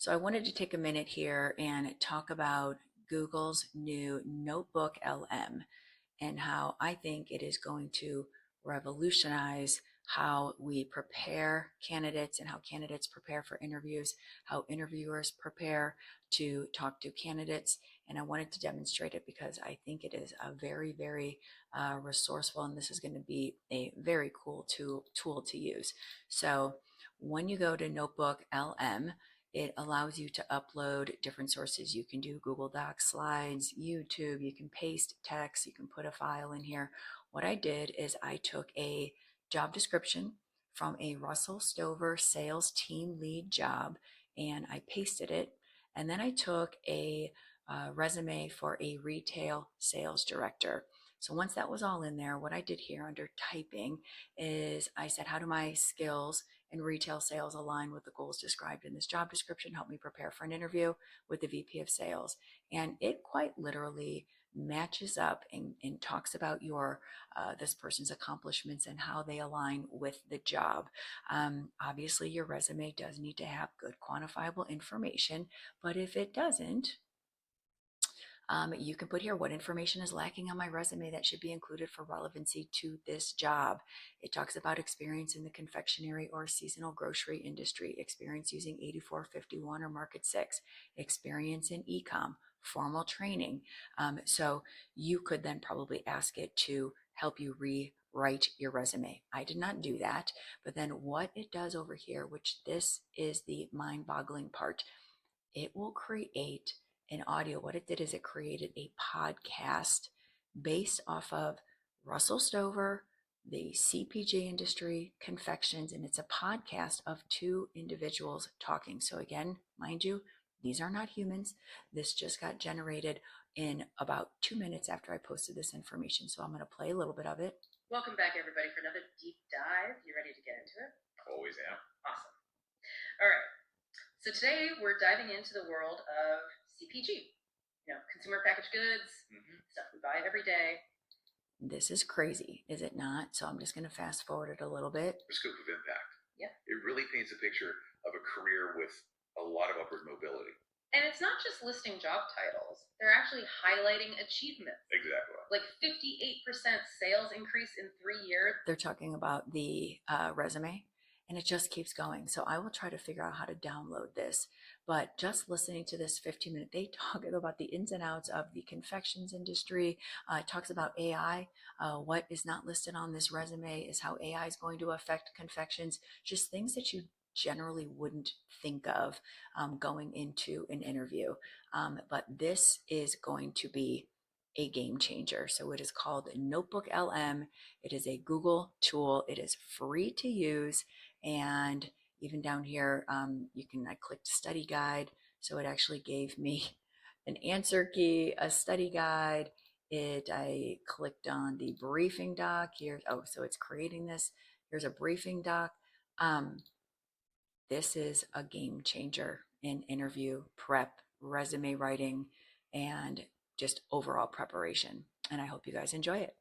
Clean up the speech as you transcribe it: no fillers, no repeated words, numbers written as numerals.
So I wanted to take a minute here and talk about Google's new Notebook LM and how I think it is going to revolutionize how we prepare candidates and how candidates prepare for interviews, how interviewers prepare to talk to candidates. And I wanted to demonstrate it because I think it is a very resourceful, and this is going to be a very cool tool to use. So when you go to Notebook LM, it allows you to upload different sources. You can do Google Docs, slides, YouTube, you can paste text, you can put a file in here. What I did is I took a job description from a Russell Stover sales team lead job and I pasted it. And then I took a resume for a retail sales director. So once that was all in there, what I did here under typing is I said, how do my skills in retail sales align with the goals described in this job description? Help me prepare for an interview with the VP of sales. And it quite literally matches up and talks about your this person's accomplishments and how they align with the job. Obviously, your resume does need to have good quantifiable information, but if it doesn't, you can put here what information is lacking on my resume that should be included for relevancy to this job. It talks about experience in the confectionery or seasonal grocery industry, experience using 8451 or Market 6, experience in e-com, formal training. So you could then probably ask it to help you rewrite your resume. I did not do that, but then what it does over here, which this is the mind-boggling part, it will create an audio. What it did is it created a podcast based off of Russell Stover, the CPG industry, confections, and it's a podcast of two individuals talking. So again, mind you, these are not humans. This just got generated in about 2 minutes after I posted this information. So I'm going to play a little bit of it. Welcome back, everybody, for another deep dive. You ready to get into it? Always am. Awesome. All right. So today we're diving into the world of CPG, consumer packaged goods, stuff we buy every day. This is crazy, is it not? So I'm just going to fast forward it a little bit. The scope of impact. Yeah. It really paints a picture of a career with a lot of upward mobility. And it's not just listing job titles. They're actually highlighting achievements. Exactly. Like 58% sales increase in 3 years. They're talking about the resume, and it just keeps going. So I will try to figure out how to download this. But just listening to this 15-minute, they talk about the ins and outs of the confections industry. It talks about AI. What is not listed on this resume is how AI is going to affect confections. Just things that you generally wouldn't think of going into an interview. But this is going to be a game changer. So it is called Notebook LM. It is a Google tool. It is free to use. And even down here, I clicked study guide. So it actually gave me an answer key, a study guide. I clicked on the briefing doc here. Oh, so it's creating this. Here's a briefing doc. This is a game changer in interview prep, resume writing, and just overall preparation. And I hope you guys enjoy it.